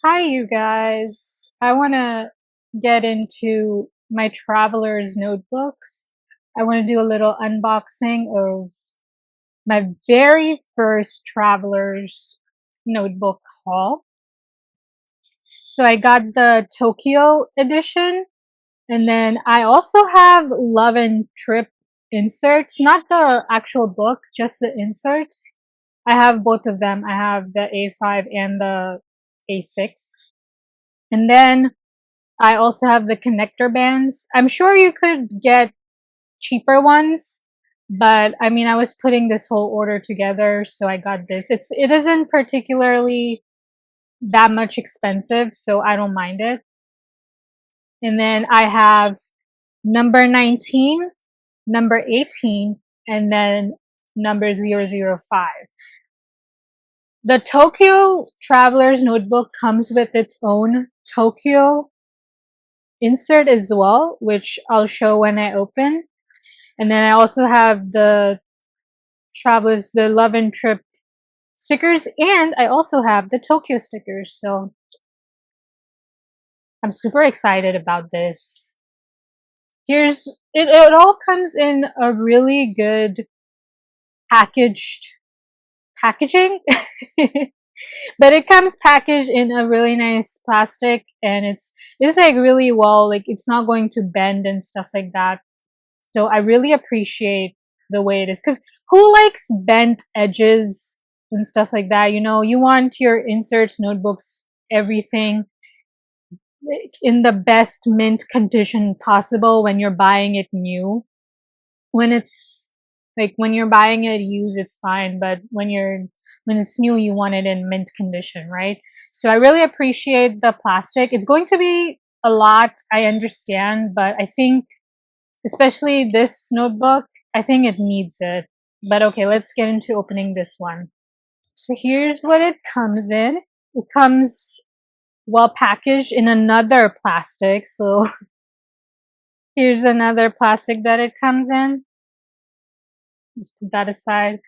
Hi, you guys. I want to get into my traveler's notebooks. I want to do a little unboxing of my very first traveler's notebook haul. So I got the Tokyo edition, and then I also have Love and Trip inserts, not the actual book, just the inserts. I have both of them. I have the A5 and the A6. And then I also have the connector bands. I'm sure you could get cheaper ones, but I mean, I was putting this whole order together, so I got this. It isn't particularly that much expensive, so I don't mind it. And then I have number 19, number 18, and then number 005. The Tokyo Traveler's Notebook comes with its own Tokyo insert as well, which I'll show when I open. And then I also have the Love and Trip stickers, and I also have the Tokyo stickers. So I'm super excited about this. It all comes in a really good packaging. But it comes packaged in a really nice plastic, and it's like really well, like it's not going to bend and stuff like that. So I really appreciate the way it is, because who likes bent edges and stuff like that? You know, you want your inserts, notebooks, everything in the best mint condition possible when you're buying it new. When you're buying it used, it's fine, but when it's new, you want it in mint condition, right? So I really appreciate the plastic. It's going to be a lot, I understand, but I think especially this notebook, I think it needs it. But okay, let's get into opening this one. So here's what it comes in. It comes well packaged in another plastic. So here's another plastic that it comes in. Let's put that aside.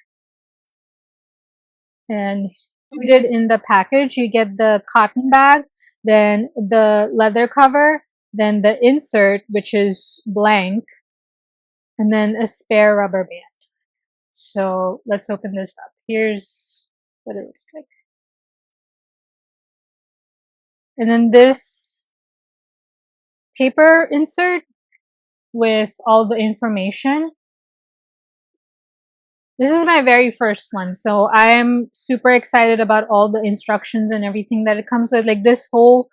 And included in the package, you get the cotton bag, then the leather cover, then the insert, which is blank, and then a spare rubber band. So let's open this up. Here's what it looks like. And then this paper insert with all the information. This is my very first one, so I am super excited about all the instructions and everything that it comes with. Like, this whole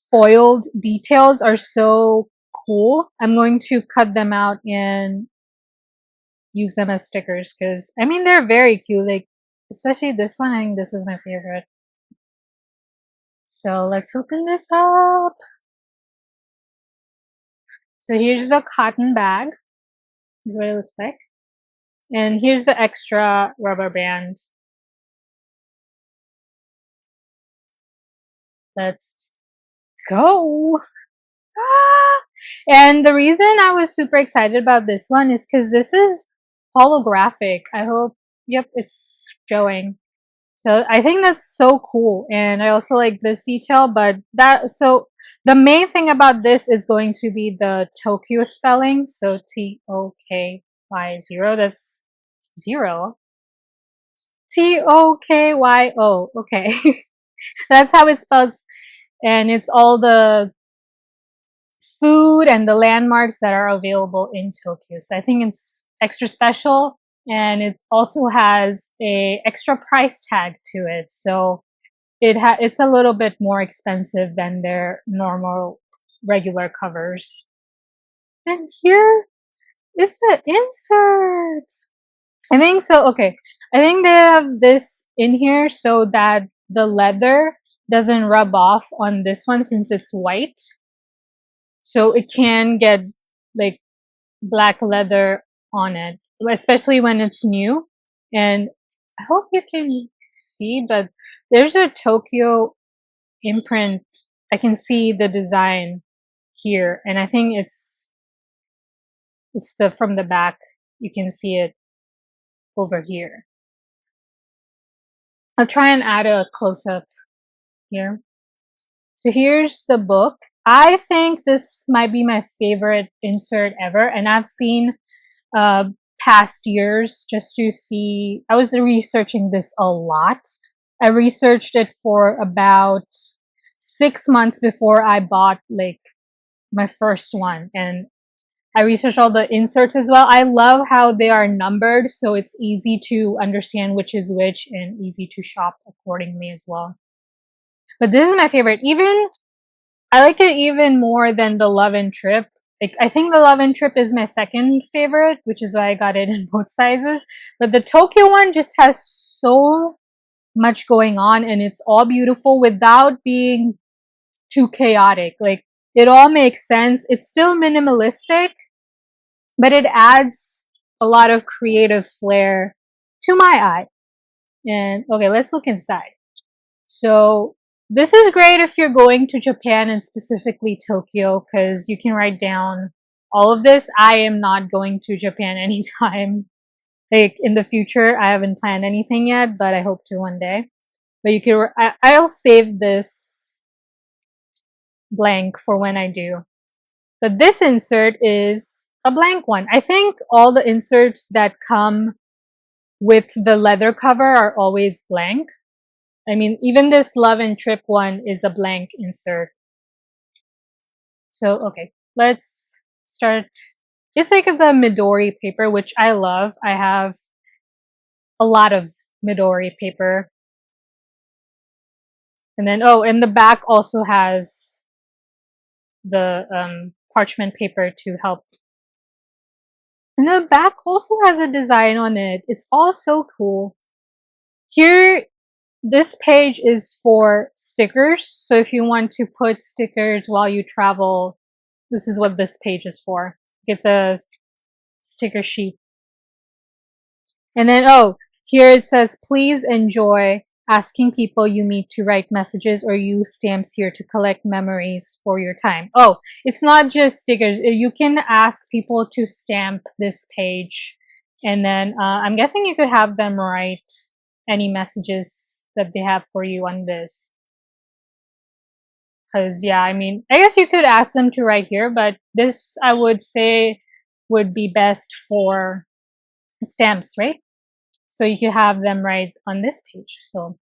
foiled details are so cool. I'm going to cut them out and use them as stickers, because I mean, they're very cute. Like, especially this one, I think this is my favorite. So let's open this up. So here's the cotton bag. This is what it looks like. And here's the extra rubber band. Let's go. Ah! And the reason I was super excited about this one is because this is holographic. I hope, yep, it's showing. So I think that's so cool. And I also like this detail, but so the main thing about this is going to be the Tokyo spelling. So Tokyo, that's 0. Tokyo. Okay. That's how it spells. And it's all the food and the landmarks that are available in Tokyo. So I think it's extra special, and it also has a extra price tag to it. So it's a little bit more expensive than their normal regular covers. And here is the insert. I think so. Okay. I think they have this in here so that the leather doesn't rub off on this one, since it's white. So it can get like black leather on it, especially when it's new. And I hope you can see, but there's a Tokyo imprint. I can see the design here, and I think it's from the back. You can see it over here. I'll try and add a close-up here. So here's the book. I think this might be my favorite insert ever, and I've seen past years just to see. I was researching this a lot. I researched it for about 6 months before I bought like my first one, and I researched all the inserts as well. I love how they are numbered, so it's easy to understand which is which and easy to shop accordingly as well. But this is my favorite. Even I like it even more than the Love and Trip. Like, I think the Love and Trip is my second favorite, which is why I got it in both sizes. But the Tokyo one just has so much going on, and it's all beautiful without being too chaotic. Like, it all makes sense. It's still minimalistic, but it adds a lot of creative flair to my eye. And okay, let's look inside. So this is great if you're going to Japan and specifically Tokyo, because you can write down all of this. I am not going to Japan anytime like in the future. I haven't planned anything yet, but I hope to one day. But you can, I'll save this blank for when I do. But this insert is a blank one. I think all the inserts that come with the leather cover are always blank. I mean, even this Love and Trip one is a blank insert. So, okay, let's start. It's like the Midori paper, which I love. I have a lot of Midori paper. And then, oh, and the back also has the parchment paper to help. And the back also has a design on it. It's all so cool. Here, this page is for stickers. So if you want to put stickers while you travel, this is what this page is for. It's a sticker sheet. And then, oh, here it says, please enjoy asking people you meet to write messages or use stamps here to collect memories for your time. Oh, it's not just stickers. You can ask people to stamp this page. And then I'm guessing you could have them write any messages that they have for you on this. Because, yeah, I mean, I guess you could ask them to write here, but this, I would say, would be best for stamps, right? So you could have them write on this page. So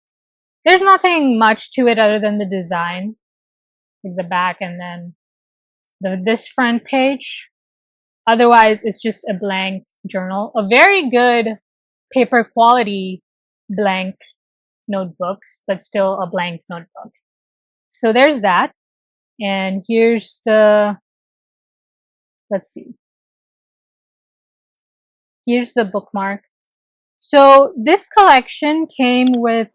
there's nothing much to it other than the design, like the back and then this front page. Otherwise, it's just a blank journal. A very good paper quality blank notebook, but still a blank notebook. So there's that. And here's the, let's see. Here's the bookmark. So this collection came with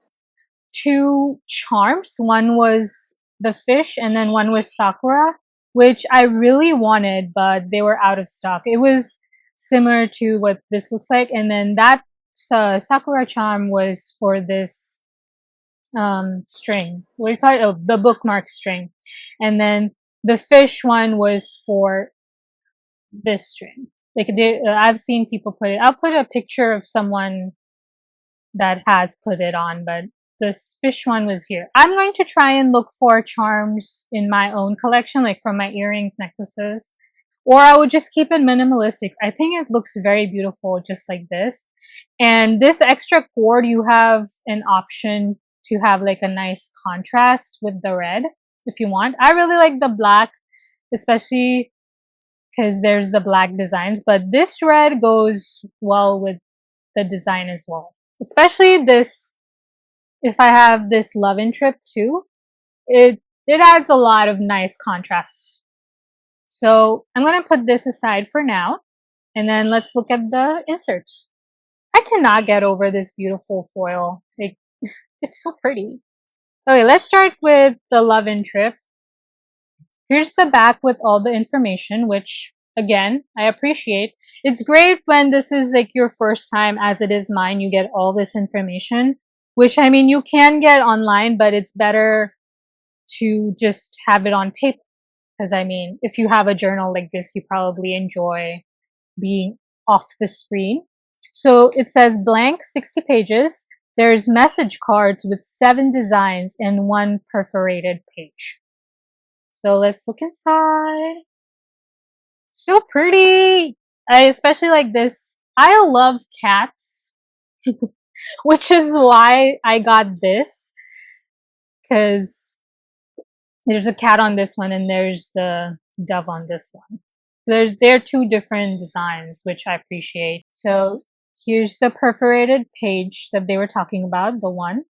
2 charms. One was the fish and then one was Sakura, which I really wanted, but they were out of stock. It was similar to what this looks like. And then that Sakura charm was for this string. What do you call it? Oh, the bookmark string. And then the fish one was for this string. Like I've seen people put it. I'll put a picture of someone that has put it on, but this fish one was here. I'm going to try and look for charms in my own collection, like from my earrings, necklaces, or I would just keep it minimalistic. I think it looks very beautiful just like this. And this extra cord, you have an option to have like a nice contrast with the red if you want. I really like the black, especially because there's the black designs, but this red goes well with the design as well. Especially this, if I have this Love and Trip too, it adds a lot of nice contrasts. So I'm going to put this aside for now, and then let's look at the inserts. I cannot get over this beautiful foil. Like, it's so pretty. Okay, let's start with the Love and Trip. Here's the back with all the information, which again, I appreciate. It's great when this is like your first time, as it is mine, you get all this information, which I mean, you can get online, but it's better to just have it on paper. Because I mean, if you have a journal like this, you probably enjoy being off the screen. So it says blank 60 pages. There's message cards with 7 designs and 1 perforated page. So let's look inside. So pretty. I especially like this. I love cats, which is why I got this, because there's a cat on this one and there's the dove on this one. There are 2 different designs, which I appreciate. So here's the perforated page that they were talking about, the one.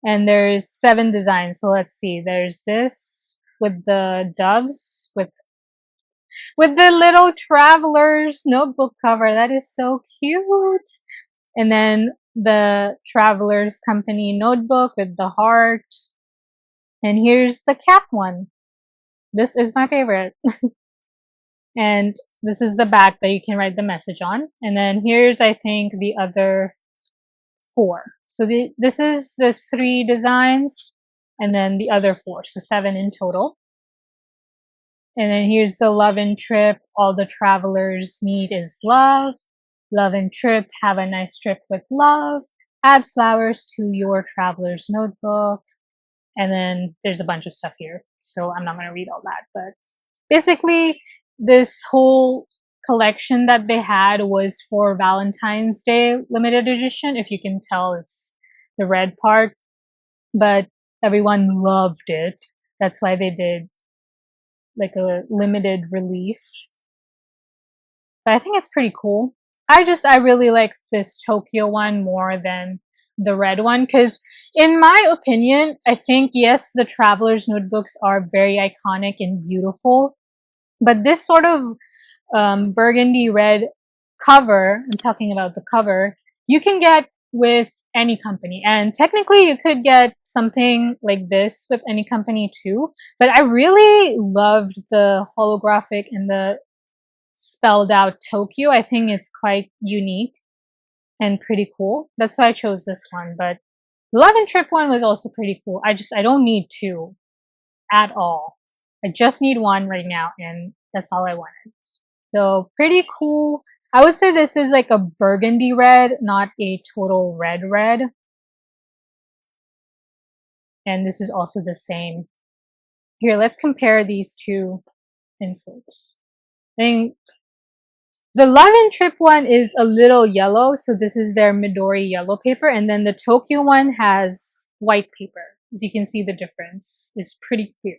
And there's 7 designs. So let's see. There's this with the doves, with the little traveler's notebook cover. That is so cute. And then the traveler's company notebook with the heart. And here's the cat one. This is my favorite. And this is the back that you can write the message on. And then here's, I think, the other 4. So this is the 3 designs and then the other 4. So 7 in total. And then here's the love and trip. All the travelers need is love. Love and trip. Have a nice trip with love. Add flowers to your traveler's notebook. And then there's a bunch of stuff here. So I'm not going to read all that. But basically, this whole collection that they had was for Valentine's Day limited edition. If you can tell, it's the red part. But everyone loved it. That's why they did like a limited release. But I think it's pretty cool. I really like this Tokyo one more than the red one, because in my opinion, I think, yes, the traveler's notebooks are very iconic and beautiful, but this sort of burgundy red cover, I'm talking about the cover, you can get with any company. And technically you could get something like this with any company too. But I really loved the holographic and the spelled out Tokyo. I think it's quite unique and pretty cool. That's why I chose this one. But the Love and Trip one was also pretty cool. I don't need 2 at all. I just need 1 right now, and that's all I wanted. So pretty cool. I would say this is like a burgundy red, not a total red. And this is also the same. Here, let's compare these 2 inserts. I think the Love and Trip one is a little yellow, so this is their Midori yellow paper, and then the Tokyo one has white paper. As you can see, the difference is pretty clear.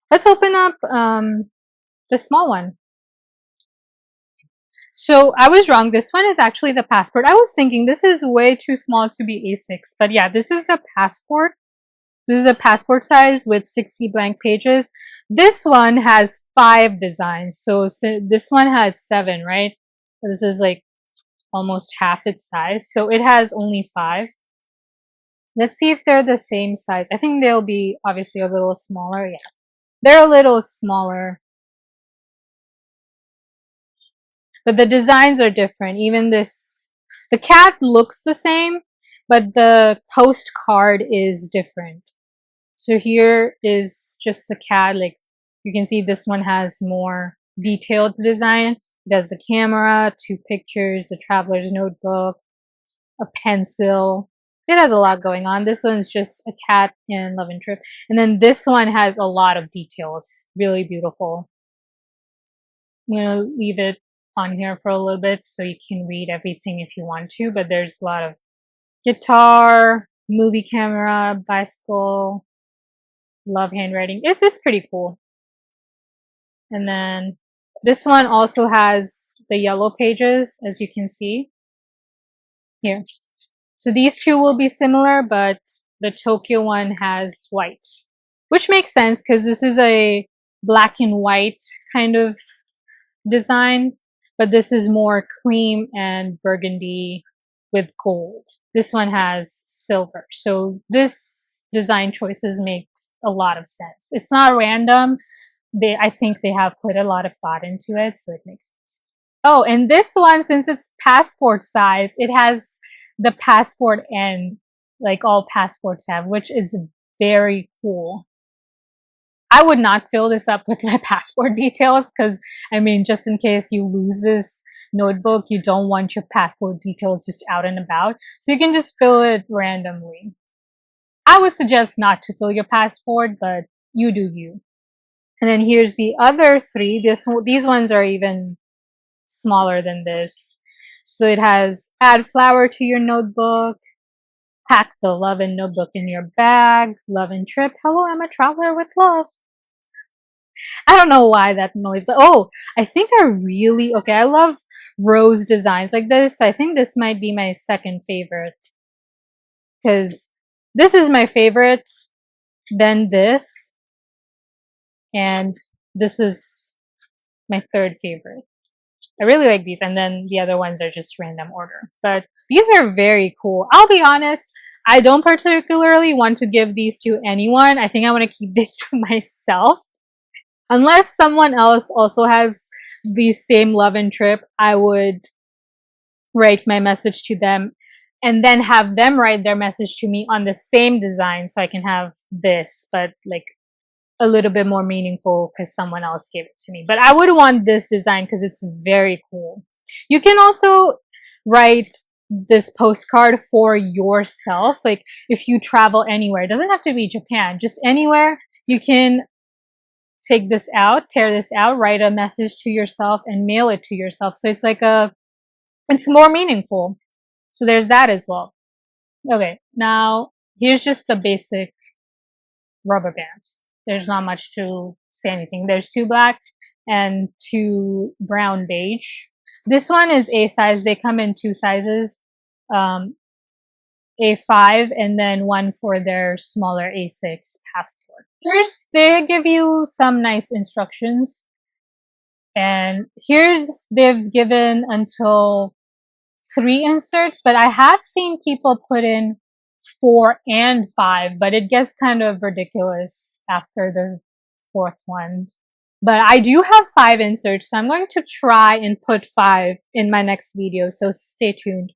Let's open up the small one. So I was wrong. This one is actually the passport. I was thinking this is way too small to be A6, but yeah, this is the passport. This is a passport size with 60 blank pages. This one has 5 designs. So this one had 7, right? This is like almost half its size. So it has only 5. Let's see if they're the same size. I think they'll be obviously a little smaller. Yeah, they're a little smaller. But the designs are different. Even this, the cat looks the same, but the postcard is different. So here is just the cat. Like you can see, this one has more detailed design. It has the camera, 2 pictures, a traveler's notebook, a pencil. It has a lot going on. This one's just a cat in Love and Trip. And then this one has a lot of details. Really beautiful. I'm gonna leave it on here for a little bit so you can read everything if you want to, but there's a lot of guitar, movie camera, bicycle, love handwriting. It's pretty cool. And then this one also has the yellow pages, as you can see here. So these 2 will be similar, but the Tokyo one has white, which makes sense because this is a black and white kind of design, but this is more cream and burgundy with gold. This one has silver. So this design choices makes a lot of sense. It's not random. I think they have put a lot of thought into it, so it makes sense. Oh, and this one, since it's passport size, it has the passport end, like all passports have, which is very cool. I would not fill this up with my passport details because, I mean, just in case you lose this notebook, you don't want your passport details just out and about. So you can just fill it randomly. I would suggest not to fill your passport, but you do you. And then here's the other three. These ones are even smaller than this. So it has add flower to your notebook, pack the love and notebook in your bag, love and trip. Hello, I'm a traveler with love. I don't know why that noise, but oh, I think okay, I love rose designs like this. I think this might be my second favorite because this is my favorite, then this, and this is my third favorite. I really like these, and then the other ones are just random order. But these are very cool. I'll be honest, I don't particularly want to give these to anyone. I think I want to keep this to myself. Unless someone else also has the same love and trip, I would write my message to them and then have them write their message to me on the same design so I can have this, but like a little bit more meaningful because someone else gave it to me. But I would want this design because it's very cool. You can also write this postcard for yourself. Like if you travel anywhere, it doesn't have to be Japan, just anywhere, you can take this out, tear this out, write a message to yourself and mail it to yourself. So it's like it's more meaningful. So there's that as well. Okay, now here's just the basic rubber bands. There's not much to say anything. There's 2 black and 2 brown beige. This one is A size. They come in 2 sizes, A5 and then one for their smaller A6 passport. They give you some nice instructions. And they've given until 3 inserts, but I have seen people put in 4 and 5, but it gets kind of ridiculous after the 4th one. But I do have 5 inserts, so I'm going to try and put 5 in my next video, so stay tuned.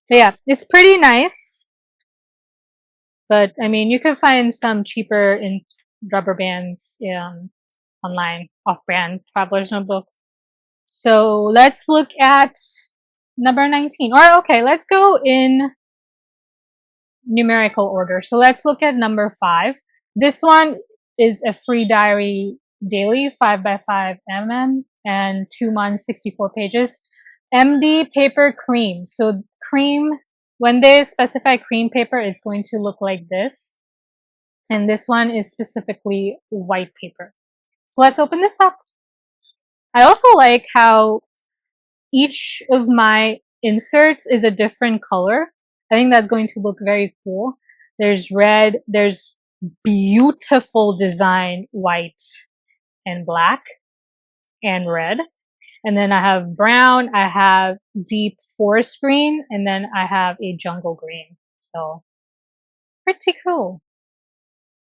But yeah, it's pretty nice. But I mean, you can find some cheaper in rubber bands online, off-brand traveler's notebooks. So let's look at number 19. Or okay, let's go in numerical order. So let's look at number 5. This one is a free diary daily, 5x5 mm, and 2 months, 64 pages. MD paper cream. So cream, when they specify cream paper, it's going to look like this. And this one is specifically white paper. So let's open this up. I also like how each of my inserts is a different color. I think that's going to look very cool. There's red, there's beautiful design, white and black and red. And then I have brown, I have deep forest green, and then I have a jungle green. So pretty cool.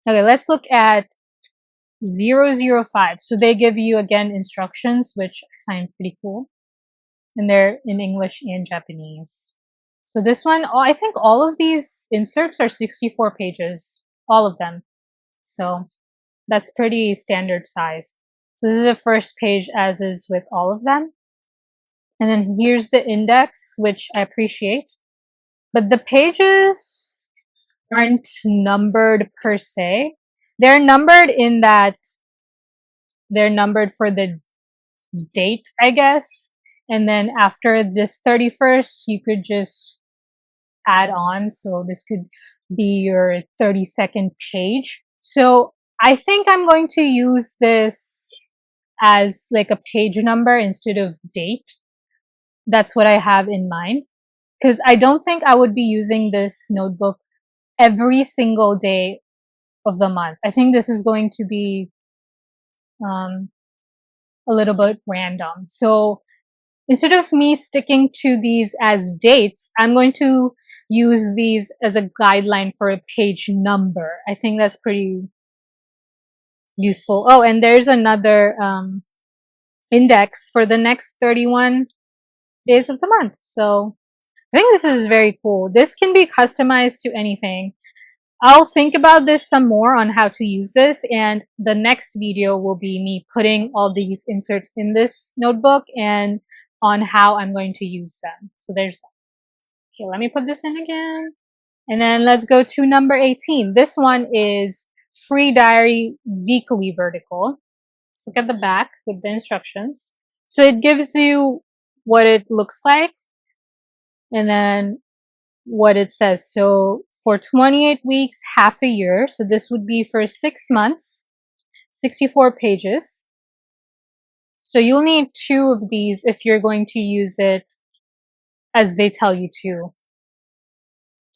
Okay, let's look at 005. So they give you again instructions, which I find pretty cool. And they're in English and Japanese. So this one, I think all of these inserts are 64 pages, all of them. So that's pretty standard size. So this is the first page as is with all of them. And then here's the index, which I appreciate. But the pages aren't numbered per se. They're numbered in that they're numbered for the date, I guess. And then after this 31st, you could just add on. So this could be your 32nd page. So I think I'm going to use this as like a page number instead of date. That's what I have in mind. Because I don't think I would be using this notebook every single day of the month. I think this is going to be a little bit random. So instead of me sticking to these as dates, I'm going to use these as a guideline for a page number. I think that's pretty useful. Oh, and there's another index for the next 31 days of the month. So I think this is very cool. This can be customized to anything. I'll think about this some more on how to use this, and the next video will be me putting all these inserts in this notebook and on how I'm going to use them. So there's that. Okay, let me put this in again. And then let's go to number 18. This one is Free Diary Weekly Vertical. Let's look at the back with the instructions. So it gives you what it looks like and then what it says. So for 28 weeks, half a year. So this would be for 6 months, 64 pages. So you'll need 2 of these if you're going to use it as they tell you to.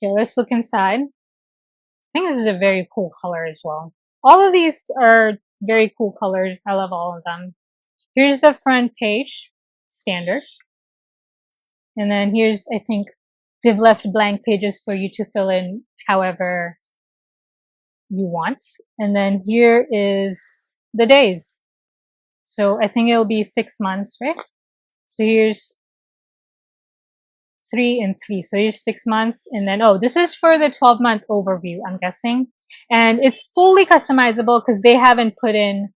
Okay, let's look inside. I think this is a very cool color as well. All of these are very cool colors. I love all of them. Here's the front page, standard. And then here's, I think, they've left blank pages for you to fill in however you want. And then here is the days. So I think it'll be 6 months, right? So here's 3 and 3. So here's 6 months. And then, oh, this is for the 12-month overview, I'm guessing. And it's fully customizable because they haven't put in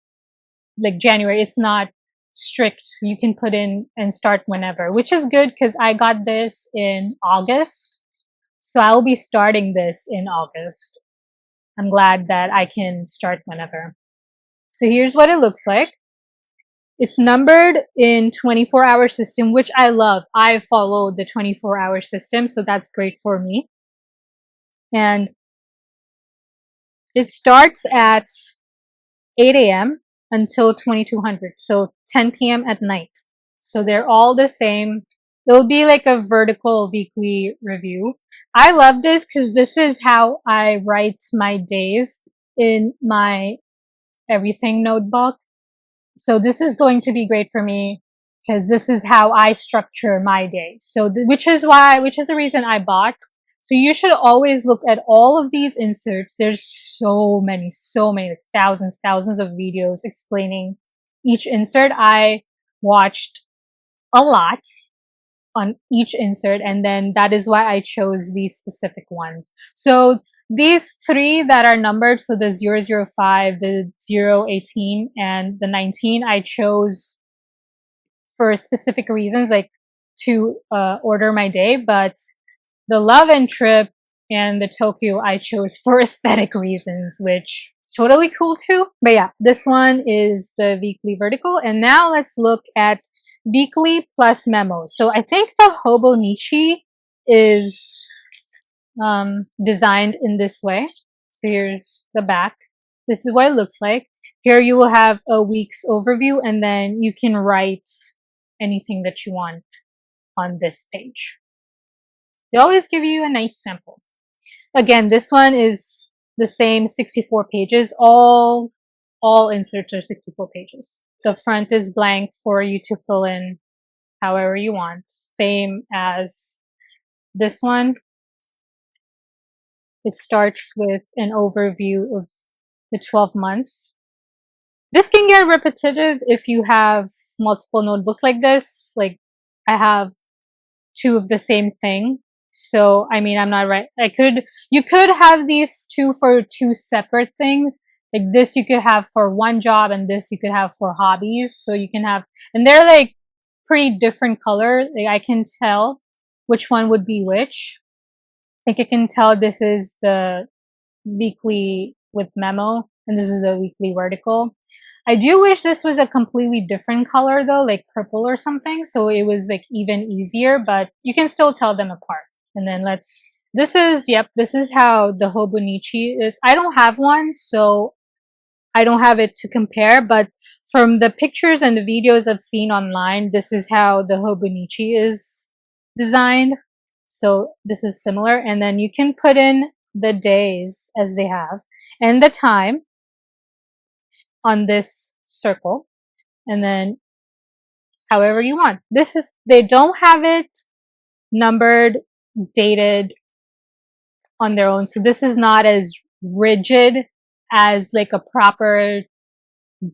like January. It's not strict. You can put in and start whenever, which is good because I got this in August. So I will be starting this in August. I'm glad that I can start whenever. So here's what it looks like. It's numbered in 24-hour system, which I love. I follow the 24-hour system, so that's great for me. And it starts at 8 a.m. until 2200, so 10 p.m. at night. So they're all the same. It'll be like a vertical weekly review. I love this because this is how I write my days in my everything notebook. So this is going to be great for me because this is how I structure my day. So which is the reason I bought. So you should always look at all of these inserts. There's so many, like thousands of videos explaining each insert. I watched a lot on each insert, and then that is why I chose these specific ones. So these 3 that are numbered, so the 005, the 018, and the 19, I chose for specific reasons, like to order my day, but the Love and Trip and the Tokyo I chose for aesthetic reasons, which is totally cool too. But yeah, this one is the weekly vertical. And now let's look at weekly plus memo. So I think the Hobonichi is designed in this way. So here's the back. This is what it looks like. Here you will have a week's overview, and then you can write anything that you want on this page. They always give you a nice sample. Again, this one is the same 64 pages. All inserts are 64 pages. The front is blank for you to fill in however you want. Same as this one. It starts with an overview of the 12 months. This can get repetitive if you have multiple notebooks like this. Like I have 2 of the same thing. So, I mean, I'm not right. You could have these 2 for 2 separate things. Like this you could have for one job, and this you could have for hobbies. So you can have, and they're like pretty different color. Like I can tell which one would be which. Like I can tell this is the weekly with memo, and this is the weekly vertical. I do wish this was a completely different color though, like purple or something. So it was like even easier, but you can still tell them apart. And then this is how the Hobonichi is. I don't have one, so I don't have it to compare, but from the pictures and the videos I've seen online, this is how the Hobonichi is designed. So this is similar. And then you can put in the days as they have and the time on this circle, and then however you want. They don't have it numbered, dated on their own. So this is not as rigid as like a proper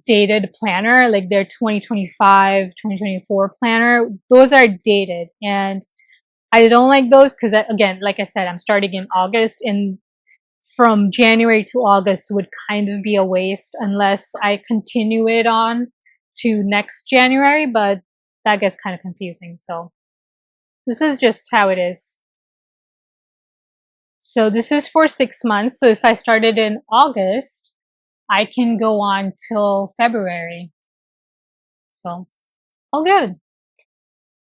dated planner, like their 2025, 2024 planner. Those are dated, and I don't like those because, again, like I said, I'm starting in August, and from January to August would kind of be a waste unless I continue it on to next January, but that gets kind of confusing. So this is just how it is. So this is for 6 months. So if I started in August, I can go on till February. So all good.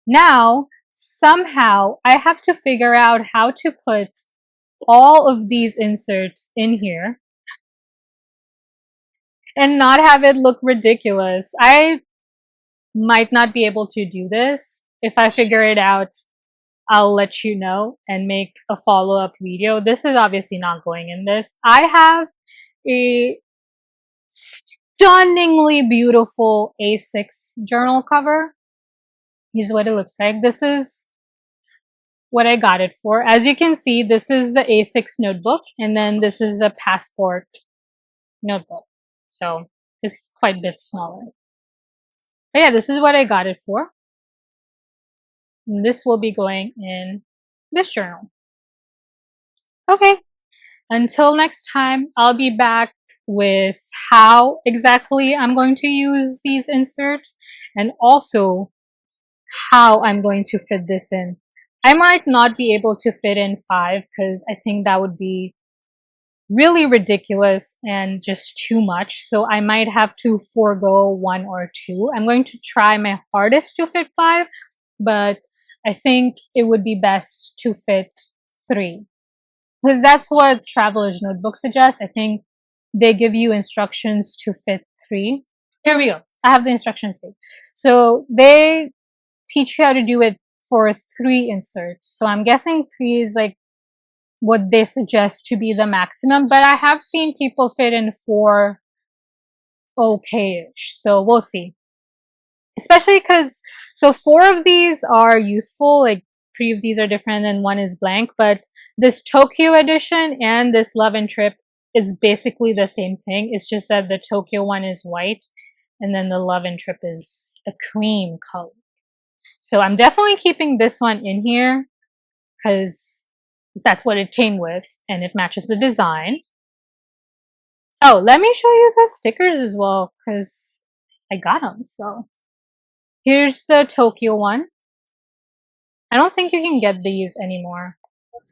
Now, somehow I have to figure out how to put all of these inserts in here and not have it look ridiculous. I might not be able to do this. If I figure it out, I'll let you know and make a follow-up video. This is obviously not going in this. I have a stunningly beautiful A6 journal cover. Here's what it looks like. This is what I got it for. As you can see, this is the A6 notebook, and then this is a passport notebook. So it's quite a bit smaller. But yeah, this is what I got it for. And this will be going in this journal. Okay, until next time, I'll be back with how exactly I'm going to use these inserts and also how I'm going to fit this in. I might not be able to fit in 5 because I think that would be really ridiculous and just too much. So I might have to forego 1 or 2. I'm going to try my hardest to fit 5, but I think it would be best to fit 3. Because that's what Traveler's Notebook suggests. I think they give you instructions to fit 3. Here we go. I have the instructions page. So they teach you how to do it for 3 inserts. So I'm guessing 3 is like what they suggest to be the maximum, but I have seen people fit in 4 okay-ish. So we'll see. Especially because, so 4 of these are useful, like 3 of these are different and 1 is blank, but this Tokyo edition and this Love and Trip is basically the same thing. It's just that the Tokyo one is white and then the Love and Trip is a cream color. So I'm definitely keeping this one in here because that's what it came with and it matches the design. Oh, let me show you the stickers as well because I got them. So here's the Tokyo one. I don't think you can get these anymore.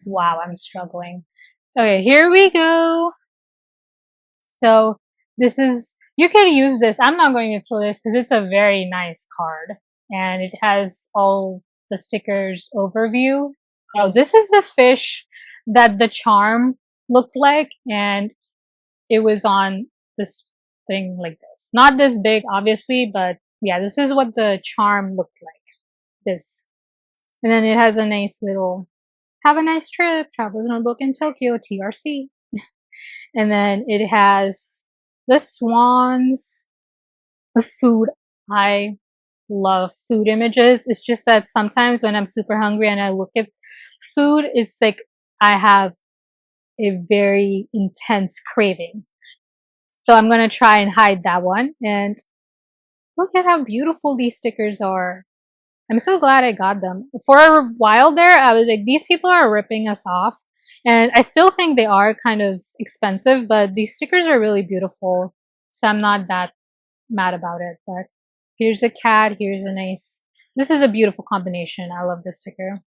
Wow, I'm struggling. Okay, here we go. So this is, you can use this. I'm not going to throw this because it's a very nice card and it has all the stickers overview. Oh, this is the fish that the charm looked like, and it was on this thing like this. Not this big, obviously, but yeah, this is what the charm looked like. This. And then it has a nice little, have a nice trip, Traveler's Notebook in Tokyo, TRC. And then it has the swans, the food. I love food images. It's just that sometimes when I'm super hungry and I look at food, it's like I have a very intense craving. So I'm going to try and hide that one. And look at how beautiful these stickers are. I'm so glad I got them. For a while there, I was like, these people are ripping us off. And I still think they are kind of expensive, but these stickers are really beautiful. So I'm not that mad about it. But here's a cat. Here's a nice, this is a beautiful combination. I love this sticker.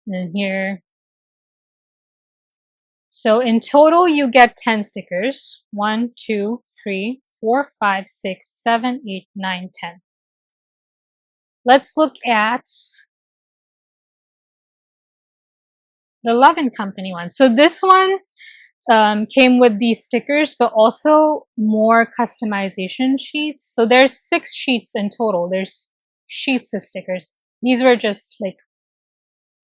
And here. So in total, you get 10 stickers. 1, 2, 3, 4, 5, 6, 7, 8, 9, 10. Let's look at the Love and Company one. So this one came with these stickers, but also more customization sheets. So there's 6 sheets in total. There's sheets of stickers. These were just like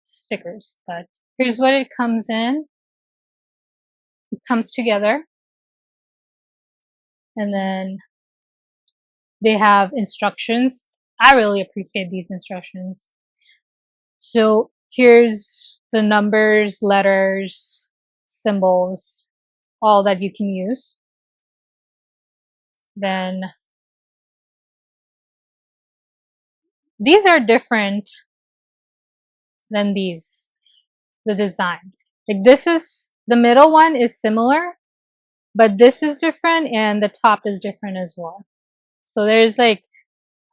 stickers, but here's what it comes in. It comes together. And then they have instructions. I really appreciate these instructions. So here's the numbers, letters, symbols, all that you can use. Then these are different than these, the designs. Like this is The middle one is similar, but this is different and the top is different as well. So there's like,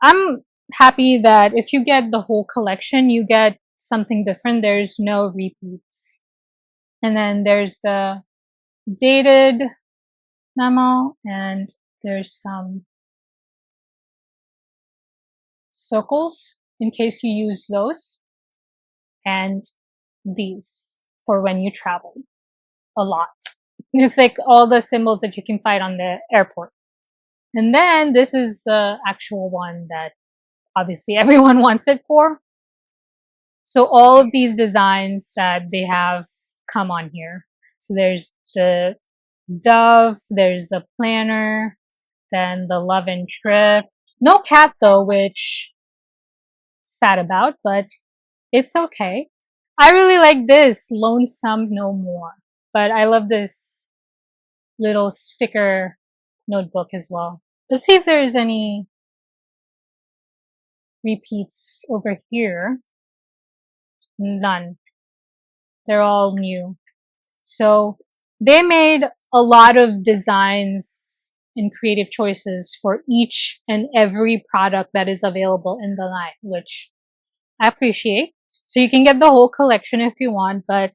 I'm happy that if you get the whole collection, you get something different. There's no repeats. And then there's the dated memo, and there's some circles in case you use those, and these for when you travel a lot. It's like all the symbols that you can find on the airport. And then this is the actual one that obviously everyone wants it for. So all of these designs that they have come on here. So there's the dove, there's the planner, then the love and trip. No cat though, which sad about, but it's okay. I really like this, Lonesome No More. But I love this little sticker notebook as well. Let's see if there's any repeats over here. None. They're all new. So they made a lot of designs and creative choices for each and every product that is available in the line, which I appreciate. So you can get the whole collection if you want, but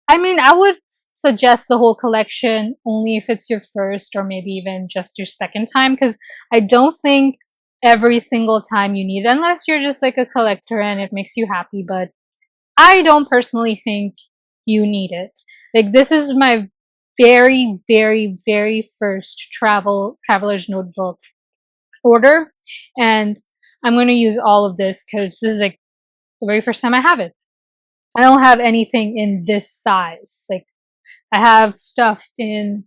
I mean, I would suggest the whole collection only if it's your first or maybe even just your second time, because I don't think every single time you need it, unless you're just like a collector and it makes you happy, but I don't personally think you need it. Like, this is my very, very, very first traveler's notebook order, and I'm going to use all of this because this is like the very first time I have it. I don't have anything in this size. Like, I have stuff in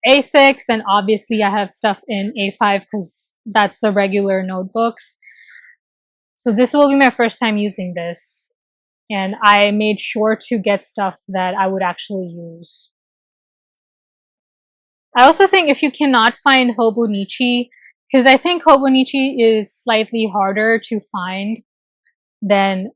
A6 and obviously I have stuff in A5 because that's the regular notebooks. So this will be my first time using this. And I made sure to get stuff that I would actually use. I also think if you cannot find Hobonichi, because I think Hobonichi is slightly harder to find than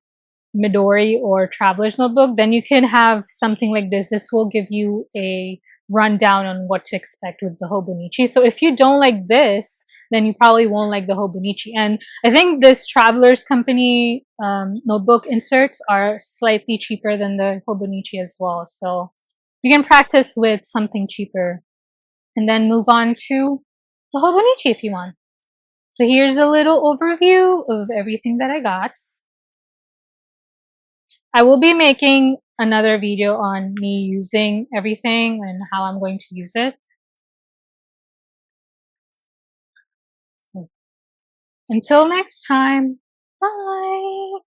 Midori or Traveler's Notebook, then you can have something like this. This will give you a rundown on what to expect with the Hobonichi. So if you don't like this, then you probably won't like the Hobonichi. And I think this Traveler's Company notebook inserts are slightly cheaper than the Hobonichi as well. So you can practice with something cheaper and then move on to the Hobonichi if you want. So here's a little overview of everything that I got. I will be making another video on me using everything and how I'm going to use it. Until next time, bye!